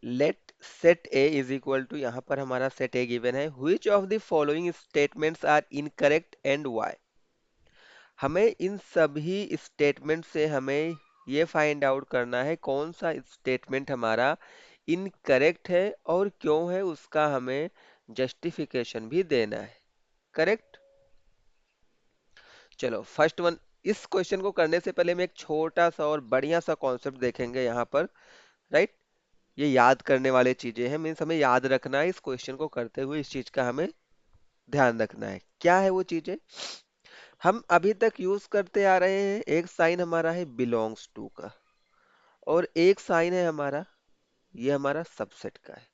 Late set A is equal to, यहाँ पर हमारा सेट ए गिवन है, which of the following statements are incorrect and why. हमें इन सभी स्टेटमेंट से हमें ये फाइंड आउट करना है कौन सा स्टेटमेंट हमारा इनकरेक्ट है और क्यों है, उसका हमें जस्टिफिकेशन भी देना है। करेक्ट। चलो फर्स्ट वन। इस क्वेश्चन को करने से पहले मैं एक छोटा सा और बढ़िया सा कॉन्सेप्ट देखेंगे यहाँ पर। राइट। ये याद करने वाले चीजें हैं, मीन्स हमें याद रखना है इस क्वेश्चन को करते हुए, इस चीज का हमें ध्यान रखना है। क्या है वो चीजें? हम अभी तक यूज करते आ रहे हैं, एक साइन हमारा है बिलोंग्स टू का, और एक साइन है हमारा, ये हमारा सबसेट का है।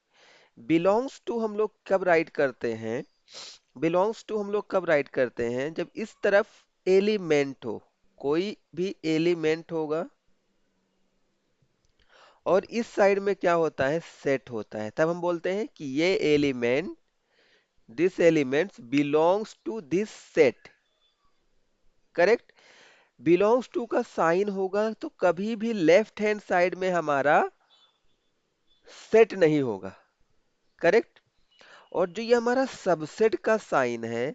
बिलोंग्स टू हम लोग कब राइट करते हैं? बिलोंग्स टू हम लोग कब राइट करते हैं? जब इस तरफ एलिमेंट हो, कोई भी एलिमेंट होगा, और इस साइड में क्या होता है, सेट होता है, तब हम बोलते हैं कि ये element, this elements belongs to this set. Correct. Belongs to का साइन होगा तो कभी भी लेफ्ट हैंड साइड में हमारा सेट नहीं होगा। करेक्ट। और जो ये हमारा सबसेट का साइन है,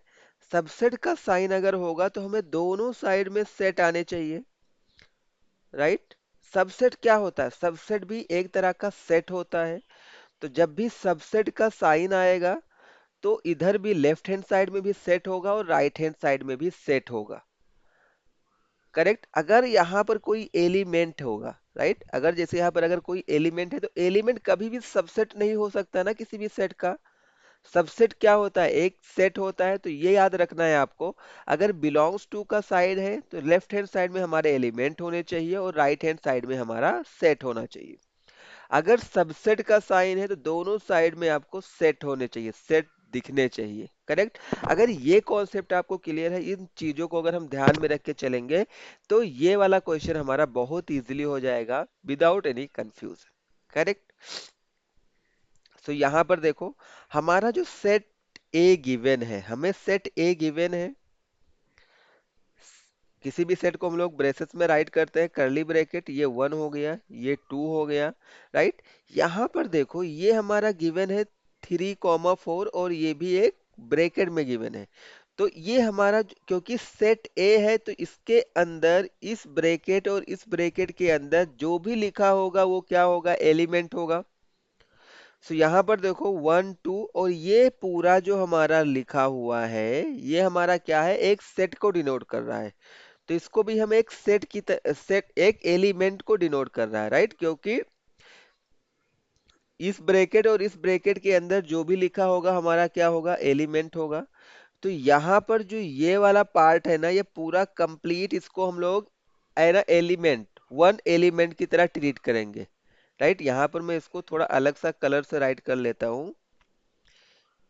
सबसेट का साइन अगर होगा तो हमें दोनों साइड में सेट आने चाहिए। राइट। सबसेट क्या होता है? सबसेट भी एक तरह का सेट होता है। तो जब भी सबसेट का साइन आएगा तो इधर भी लेफ्ट हैंड साइड में भी सेट होगा और राइट हैंड साइड में भी सेट होगा। करेक्ट। अगर यहाँ पर कोई एलिमेंट होगा, राइट, अगर जैसे यहाँ पर अगर कोई एलिमेंट है तो एलिमेंट कभी भी सबसेट नहीं हो सकता ना किसी भी सेट का। सबसेट क्या होता है? एक सेट होता है, तो ये याद रखना है आपको। अगर बिलोंग्स टू का साइड है तो लेफ्ट हैंड साइड में हमारे एलिमेंट होने चाहिए और राइट हैंड साइड में हमारा सेट होना चाहिए। अगर सबसेट का साइन है तो दोनों साइड में आपको सेट होने चाहिए, सेट दिखने चाहिए। करेक्ट। अगर ये कॉन्सेप्ट आपको क्लियर है, इन चीजों को अगर हम ध्यान में रख के चलेंगे तो ये वाला क्वेश्चन हमारा बहुत इजीली हो जाएगा विदाउट एनी कंफ्यूजन। करेक्ट। तो यहाँ पर देखो, हमारा जो सेट ए गिवन है, हमें सेट ए गिवन है, किसी भी सेट को हम लोग ब्रेसेस में राइट करते हैं, करली ब्रैकेट, ये 1 हो गया, ये 2 हो गया। राइट। यहाँ पर देखो ये हमारा गिवन है 3,4, और ये भी एक ब्रैकेट में गिवन है। तो ये हमारा क्योंकि सेट ए है तो इसके अंदर इस ब्रैकेट और इस ब्रैकेट के अंदर जो भी लिखा होगा वो क्या होगा, एलिमेंट होगा। सो यहाँ पर देखो 1 2, और ये पूरा जो हमारा लिखा हुआ है ये हमारा क्या है, एक सेट को डिनोट कर रहा है। तो इसको भी हम एक सेट की सेट, एक एलिमेंट को डिनोट कर रहा है। राइट। क्योंकि इस ब्रैकेट और इस ब्रैकेट के अंदर जो भी लिखा होगा हमारा क्या होगा, एलिमेंट होगा। तो यहाँ पर जो ये वाला पार्ट है ना, ये पूरा कंप्लीट, इसको हम लोग है ना एलिमेंट, वन एलिमेंट की तरह ट्रीट करेंगे। राइट। यहाँ पर मैं इसको थोड़ा अलग सा कलर से राइट कर लेता हूँ।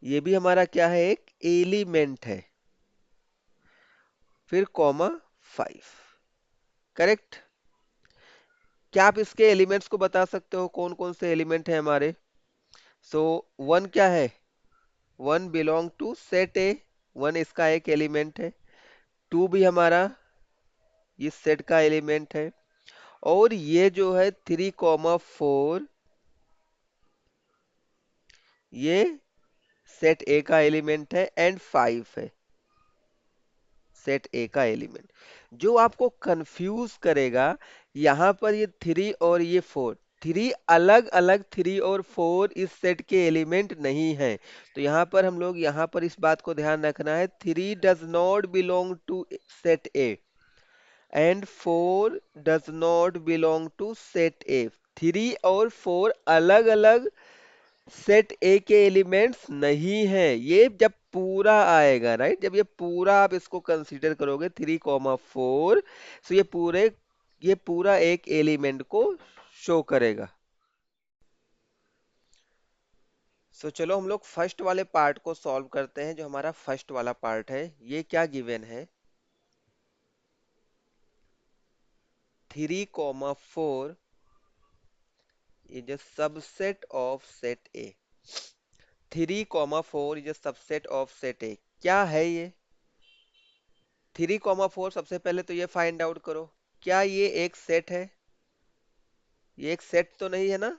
ये भी हमारा क्या है, एक एलिमेंट है। फिर कॉमा 5। करेक्ट। क्या आप इसके एलिमेंट्स को बता सकते हो कौन कौन से एलिमेंट है हमारे? सो 1 क्या है, 1 बिलोंग टू सेट ए, 1 इसका एक एलिमेंट है। 2 भी हमारा इस सेट का एलिमेंट है। और ये जो है 3,4, ये सेट ए का एलिमेंट है, एंड 5 है सेट ए का एलिमेंट। जो आपको कंफ्यूज करेगा, यहाँ पर ये 3 और ये 4, 3 अलग अलग 3 और 4 इस सेट के एलिमेंट नहीं है। तो यहाँ पर हम लोग, यहाँ पर इस बात को ध्यान रखना है, 3 does not belong to set A and 4 does not belong to set A. 3 और 4 अलग अलग सेट ए के एलिमेंट्स नहीं है। ये जब पूरा आएगा, राइट, जब ये पूरा आप इसको कंसीडर करोगे 3,4, तो ये पूरा एक एलिमेंट को शो करेगा। सो चलो हम लोग फर्स्ट वाले पार्ट को सॉल्व करते हैं। जो हमारा फर्स्ट वाला पार्ट है, ये क्या गिवन है, 3,4 is a subset of set A. 3,4 is a subset of set ए। क्या है ये? 3,4, सबसे पहले तो ये फाइंड आउट करो, क्या ये एक सेट है? ये एक सेट तो नहीं है ना?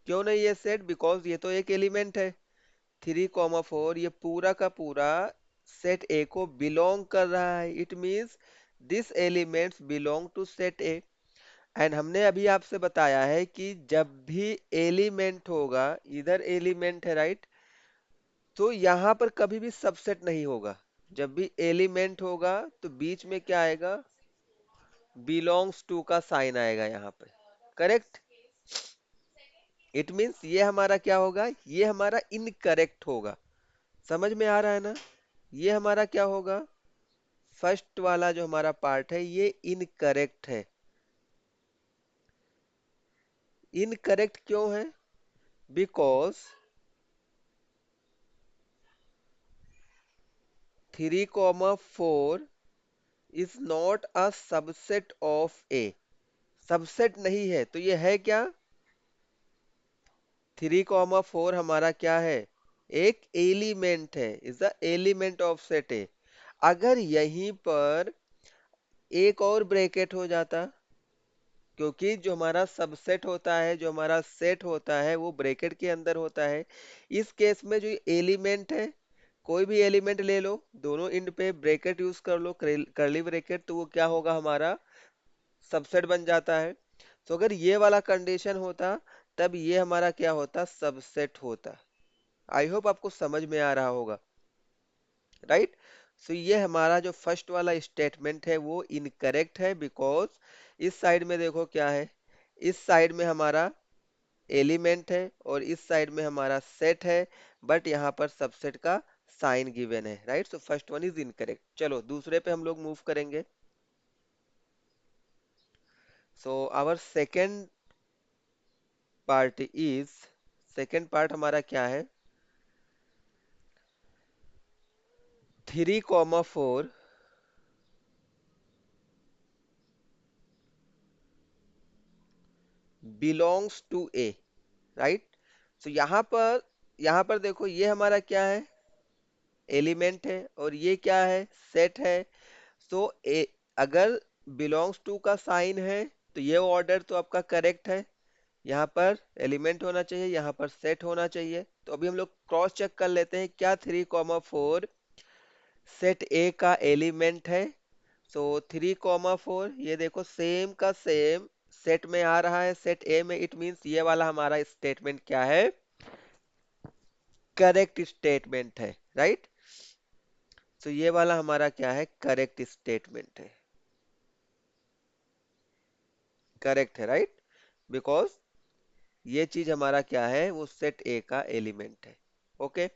क्यों नहीं है सेट? बिकॉज ये तो एक एलिमेंट है। 3,4 ये पूरा का पूरा सेट ए को बिलोंग कर रहा है। It means this elements belong to set A. And हमने अभी आपसे बताया है कि जब भी एलिमेंट होगा, इधर एलिमेंट है राइट, तो यहाँ पर कभी भी सबसेट नहीं होगा। जब भी एलिमेंट होगा तो बीच में क्या आएगा? बिलोंग्स टू का साइन आएगा यहाँ पे। करेक्ट? इट मीन्स ये हमारा क्या होगा? ये हमारा इनकरेक्ट होगा। समझ में आ रहा है ना? ये हमारा क्या होगा? फर्स्ट वाला जो हमारा पार्ट है ये इनकरेक्ट है। इनकरेक्ट क्यों है? Because 3,4 is not a subset of A. Subset नहीं है तो ये है क्या? 3,4 हमारा क्या है? एक एलिमेंट है, is the element of set ए। अगर यहीं पर एक और ब्रैकेट हो जाता, क्योंकि जो हमारा सबसेट होता है, जो हमारा सेट होता है वो ब्रैकेट के अंदर होता है। इस केस में जो एलिमेंट है, कोई भी एलिमेंट ले लो, दोनों एंड पे ब्रैकेट यूज कर लो, करली ब्रैकेट, तो वो क्या होगा? हमारा सबसेट बन जाता है। तो अगर ये वाला कंडीशन होता तब ये हमारा क्या होता? सबसेट होता। आई होप आपको समझ में आ रहा होगा। राइट? सो ये हमारा जो फर्स्ट वाला स्टेटमेंट है वो इनकरेक्ट है, बिकॉज इस साइड में देखो क्या है? इस साइड में हमारा एलिमेंट है और इस साइड में हमारा सेट है, बट यहाँ पर सबसेट का साइन गिवन है। Right? So first one is incorrect. चलो दूसरे पे हम लोग मूव करेंगे। So our second part is, second part हमारा क्या है? 3,4 belongs to A. Right? So यहाँ पर देखो ये हमारा क्या है? एलिमेंट है और ये क्या है? सेट है। सो ए, अगर बिलोंग्स टू का साइन है तो ये ऑर्डर तो आपका करेक्ट है। यहाँ पर एलिमेंट होना चाहिए, यहाँ पर सेट होना चाहिए। तो अभी हम लोग क्रॉस चेक कर लेते हैं, क्या 3,4 सेट ए का एलिमेंट है? सो 3,4 ये देखो सेम का सेम सेट में आ रहा है, सेट ए में। इट मीन्स ये वाला हमारा स्टेटमेंट क्या है? करेक्ट स्टेटमेंट है। राइट? सो ये वाला हमारा क्या है? करेक्ट स्टेटमेंट है। करेक्ट है। राइट? बिकॉज ये चीज हमारा क्या है? वो सेट ए का एलिमेंट है। Okay,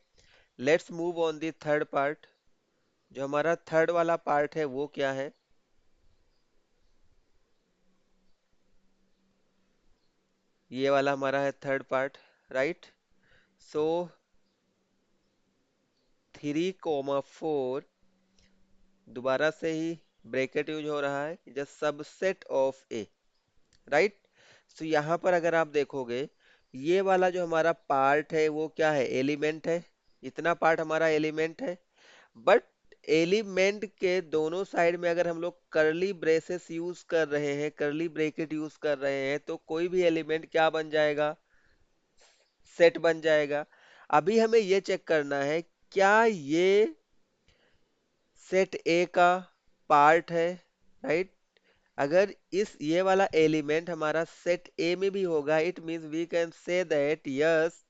let's move on the third part. जो हमारा थर्ड वाला पार्ट है वो क्या है? ये वाला हमारा है थर्ड पार्ट। राइट? सो 3,4 दोबारा से ही ब्रैकेट यूज हो रहा है, ज subset of A. Right? So यहाँ पर अगर आप देखोगे, ये वाला जो हमारा पार्ट है वो क्या है? एलिमेंट है। इतना पार्ट हमारा एलिमेंट है। बट एलिमेंट के दोनों साइड में अगर हम लोग करली ब्रेसेस यूज कर रहे हैं, करली ब्रैकेट यूज कर रहे हैं, तो कोई भी एलिमेंट क्या बन जाएगा? सेट बन जाएगा। अभी हमें ये चेक करना है, क्या ये सेट ए का पार्ट है? राइट? अगर इस ये वाला एलिमेंट हमारा सेट ए में भी होगा, it means we can say that yes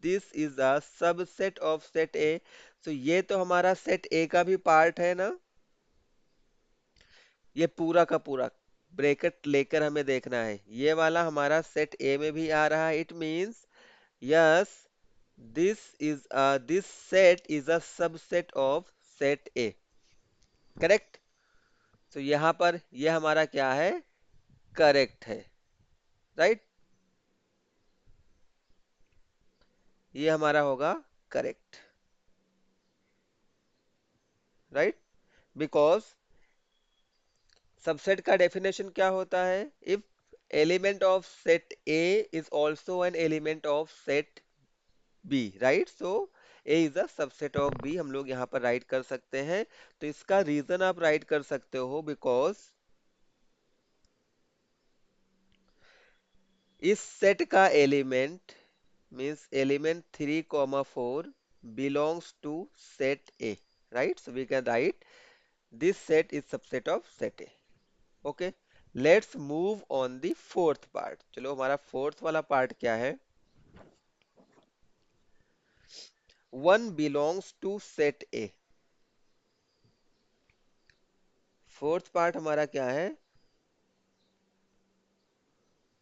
this is a subset of set A. तो ये तो हमारा सेट ए का भी पार्ट है ना? ये पूरा का पूरा ब्रैकेट लेकर हमें देखना है, ये वाला हमारा सेट ए में भी आ रहा है। It means yes this set is a subset of set A. Correct? तो यहाँ पर ये हमारा क्या है? करेक्ट है। राइट? ये हमारा होगा करेक्ट। राइट? बिकॉज सबसेट का डेफिनेशन क्या होता है? If element of set A is also an element of set B. Right? So A is a subset of B, हम लोग यहाँ पर राइट कर सकते हैं। तो इसका रीजन आप राइट कर सकते हो, बिकॉज इस सेट का element means element 3, 4 belongs to set A, right? So we can write this set is subset of set A. Okay, let's move on the fourth part. चलो हमारा फोर्थ वाला part क्या है? One belongs to set A. Fourth part हमारा क्या है?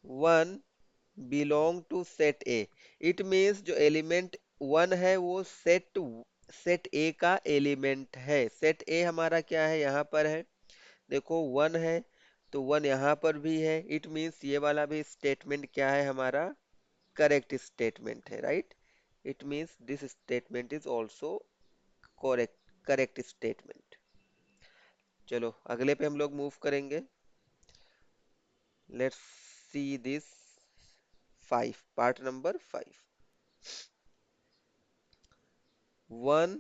One belong to set A. It means जो element one है वो सेट ए का एलिमेंट है. सेट ए हमारा क्या है? यहाँ पर है, देखो वन है, तो वन यहाँ पर भी है. इट मीन्स ये वाला भी स्टेटमेंट क्या है हमारा? करेक्ट स्टेटमेंट है, right? It means this statement is also correct, correct statement. चलो अगले पे हम लोग मूव करेंगे. Let's see this five, part number 5. One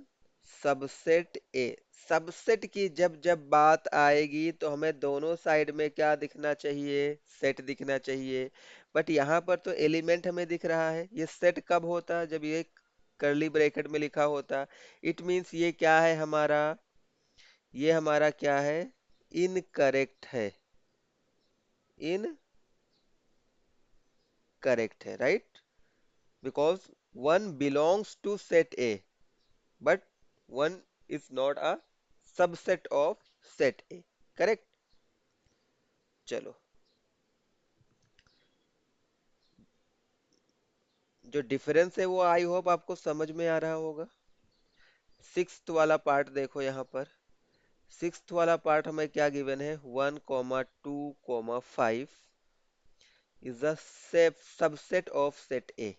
subset A. Subset की जब जब बात आएगी तो हमें दोनों साइड में क्या दिखना चाहिए? सेट दिखना चाहिए. बट यहाँ पर तो एलिमेंट हमें दिख रहा है. ये सेट कब होता? जब ये कर्ली ब्रैकेट में लिखा होता. इट मीन्स ये क्या है हमारा? ये हमारा क्या है? इनकरेक्ट है. इनकरेक्ट है, right? Because one belongs to set A, but one is not a subset of set A. Correct? चलो, जो डिफरेंस है वो आई होप आपको समझ में आ रहा होगा. सिक्स्थ वाला पार्ट देखो यहाँ पर. सिक्स्थ वाला पार्ट हमें क्या गिवन है? 1, 2, 5 is a subset of set A.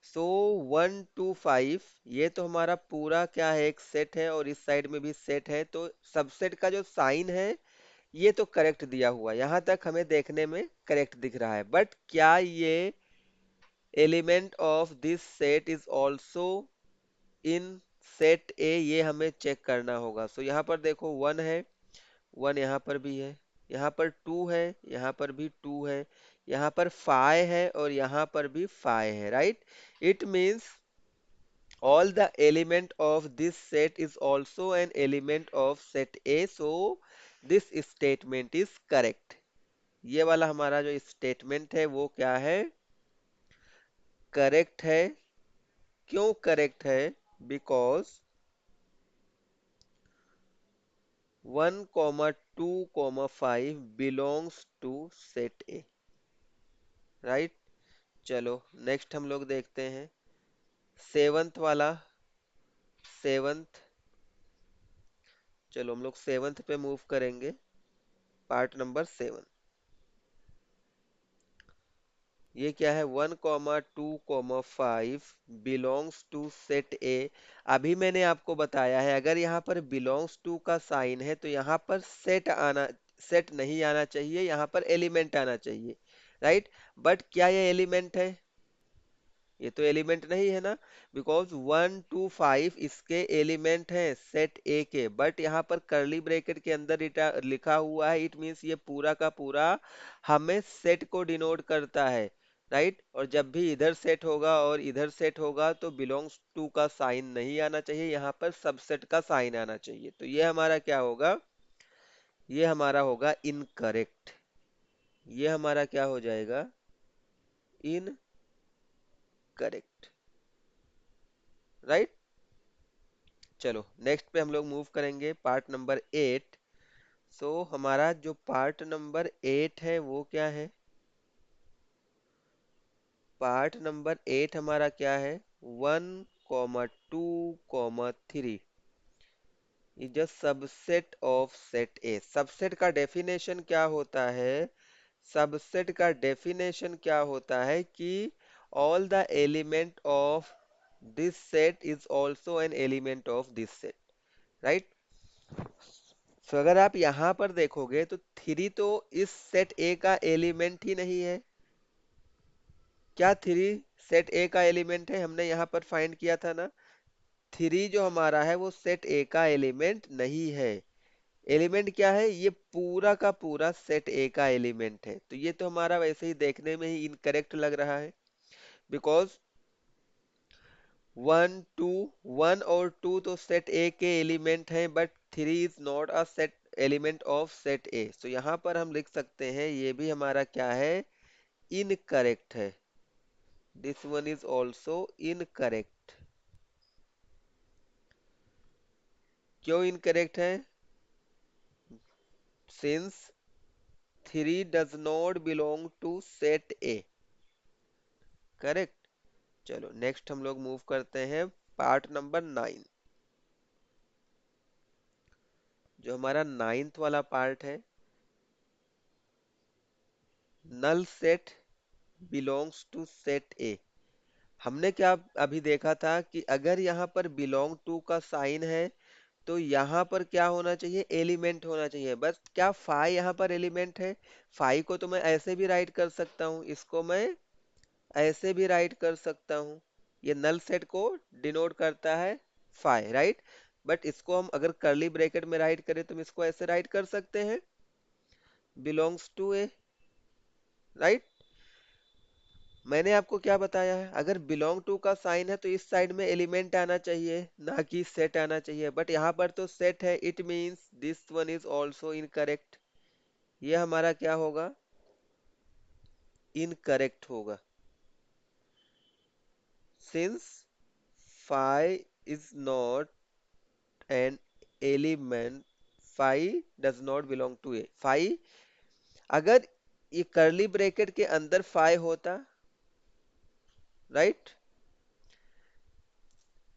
सो 1, 2, 5 ये तो हमारा पूरा क्या है? एक सेट है, और इस साइड में भी सेट है. तो सबसेट का जो साइन है ये तो करेक्ट दिया हुआ, यहां तक हमें देखने में करेक्ट दिख रहा है. बट क्या ये element of this set is also in set ए? ये हमें चेक करना होगा. सो यहाँ पर देखो वन है, वन यहाँ पर भी है, यहाँ पर टू है, यहाँ पर भी टू है, यहाँ पर फाइव है, और यहाँ पर भी फाइव है, right? It means all the element of this set is also an element of set A. So this statement is correct. ये वाला हमारा जो स्टेटमेंट है वो क्या है? करेक्ट है. क्यों करेक्ट है? Because 1, 2, 5 belongs to set A, right? चलो नेक्स्ट हम लोग देखते हैं सेवंथ वाला. सेवंथ, चलो हम लोग सेवंथ पे मूव करेंगे. Part number 7. ये क्या है? 1, 2, 5 बिलोंग्स टू सेट ए. अभी मैंने आपको बताया है अगर यहाँ पर बिलोंग्स टू का साइन है तो यहाँ पर सेट नहीं आना चाहिए, यहाँ पर एलिमेंट आना चाहिए, राइट? बट क्या ये एलिमेंट है? ये तो एलिमेंट नहीं है ना. बिकॉज 1, 2, 5 इसके एलिमेंट हैं सेट ए के. बट यहाँ पर कर्ली ब्रैकेट के अंदर लिखा हुआ है. इट मीन्स ये पूरा का पूरा हमें सेट को डिनोट करता है, राइट? और जब भी इधर सेट होगा और इधर सेट होगा तो बिलोंग्स टू का साइन नहीं आना चाहिए, यहाँ पर सबसेट का साइन आना चाहिए. तो ये हमारा क्या होगा? ये हमारा होगा इनकरेक्ट. ये हमारा क्या हो जाएगा? Incorrect, right? चलो नेक्स्ट पे हम लोग मूव करेंगे. Part number 8. सो हमारा जो पार्ट नंबर 8 है वो क्या है? पार्ट नंबर 8 हमारा क्या है? 1, 2, 3 is a subset of set A. Subset का डेफिनेशन क्या होता है? सबसेट का डेफिनेशन क्या होता है कि all the element of this set is also an element of this set, right? तो अगर आप यहाँ पर देखोगे तो थ्री तो इस सेट ए का एलिमेंट ही नहीं है. क्या थ्री सेट ए का एलिमेंट है? हमने यहाँ पर फाइंड किया था ना. थ्री जो हमारा है वो सेट ए का एलिमेंट नहीं है. एलिमेंट क्या है, ये पूरा का पूरा सेट ए का एलिमेंट है, तो ये तो हमारा वैसे ही देखने में ही इनकरेक्ट लग रहा है, बिकॉज वन टू, वन और टू तो सेट ए के एलिमेंट हैं, but three is not a set element of set A. So यहाँ पर हम लिख सकते हैं ये भी हमारा क्या है, इनकरेक्ट है। This one is also incorrect. क्यों इनकरेक्ट है? Since three does not belong to set A. Correct. चलो नेक्स्ट हम लोग मूव करते हैं पार्ट नंबर 9। जो हमारा नाइन्थ वाला पार्ट है, null set belongs to set A. हमने क्या अभी देखा था कि अगर यहाँ पर बिलोंग टू का साइन है तो यहाँ पर क्या होना चाहिए, एलिमेंट होना चाहिए। बस क्या फाई यहाँ पर एलिमेंट है? फाई को तो मैं ऐसे भी राइट कर सकता हूँ, इसको मैं ऐसे भी राइट कर सकता हूँ। ये नल सेट को डिनोट करता है, फाई, राइट। बट इसको हम अगर करली ब्रैकेट में राइट करें तो हम इसको ऐसे राइट कर सकते हैं, बिलोंग्स टू ए, राइट। मैंने आपको क्या बताया है, अगर बिलोंग टू का साइन है तो इस साइड में एलिमेंट आना चाहिए, ना कि सेट आना चाहिए। बट यहाँ पर तो सेट है, it means this one is also incorrect. ये हमारा क्या होगा, इनकरेक्ट होगा। Since phi is not an element, phi does not belong to a। phi, अगर ये करली ब्रैकेट के अंदर phi होता, राइट,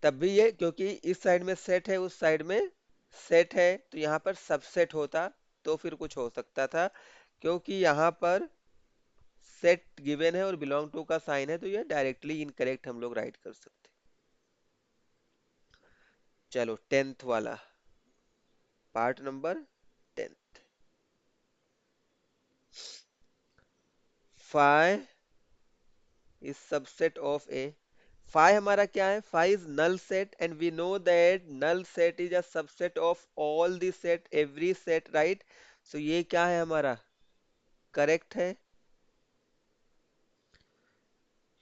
तब भी ये, क्योंकि इस साइड में सेट है उस साइड में सेट है, तो यहाँ पर सबसेट होता तो फिर कुछ हो सकता था। क्योंकि यहाँ पर सेट गिवन है और बिलोंग टू का साइन है, तो ये डायरेक्टली इनकरेक्ट हम लोग राइट कर सकते। चलो टेंथ वाला part number 10। Phi is subset of A. Phi हमारा क्या है, phi is null set and we know that null set is a subset of all the set, every set, right. So ये क्या है हमारा, करेक्ट है,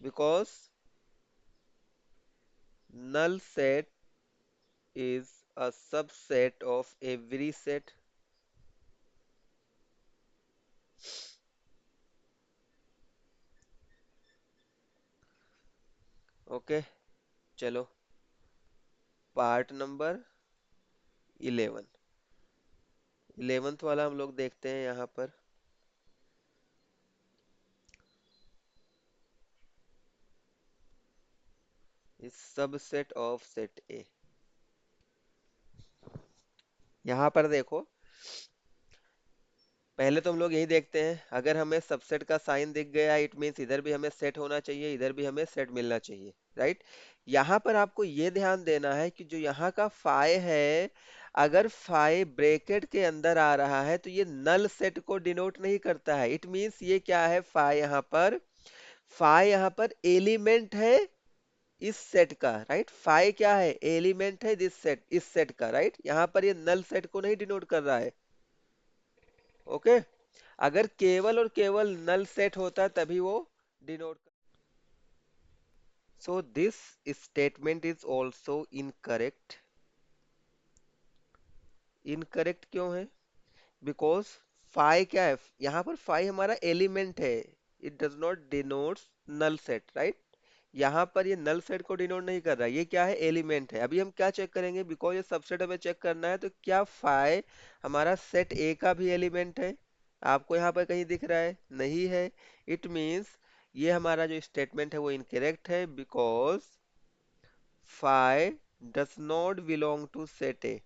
because null set is a subset of every set। Okay. चलो part number 11, 11th वाला हम लोग देखते हैं यहाँ पर। इस सबसेट ऑफ सेट ए। यहाँ पर देखो, पहले तो हम लोग यही देखते हैं, अगर हमें सबसेट का साइन दिख गया, इट मीन्स इधर भी हमें सेट होना चाहिए, इधर भी हमें सेट मिलना चाहिए, राइट। यहाँ पर आपको ये ध्यान देना है कि जो यहाँ का फाई है, अगर फाई ब्रैकेट के अंदर आ रहा है तो ये नल सेट को डिनोट नहीं करता है। इट मीन्स ये क्या है, फाई यहाँ पर एलिमेंट है इस सेट का, राइट। फाई क्या है, एलिमेंट है दिस सेट, इस सेट का, राइट। यहाँ पर ये नल सेट को नहीं डिनोट कर रहा है। ओके। अगर केवल और केवल नल सेट होता तभी वो denote. So this statement is also incorrect. Incorrect क्यों है, बिकॉज फाई क्या है, यहाँ पर फाई हमारा एलिमेंट है, it does not denotes null set, right. यहाँ पर ये नल सेट को डिनोट नहीं कर रहा है, ये क्या है, एलिमेंट है। अभी हम क्या चेक करेंगे, बिकॉज ये सबसेट हमें चेक करना है, तो क्या फाई हमारा सेट ए का भी एलिमेंट है? आपको यहाँ पर कहीं दिख रहा है? नहीं है। इट मीन्स ये हमारा जो स्टेटमेंट है वो इनकरेक्ट है, because phi does not belong to set A,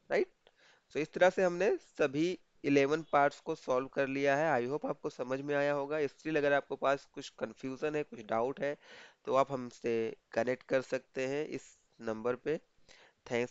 right. So इस तरह से हमने सभी 11 पार्ट्स को सॉल्व कर लिया है। आई होप आपको समझ में आया होगा। स्टिल अगर आपको पास कुछ कंफ्यूजन है, कुछ डाउट है, तो आप हमसे कनेक्ट कर सकते हैं इस नंबर पे। थैंक्स।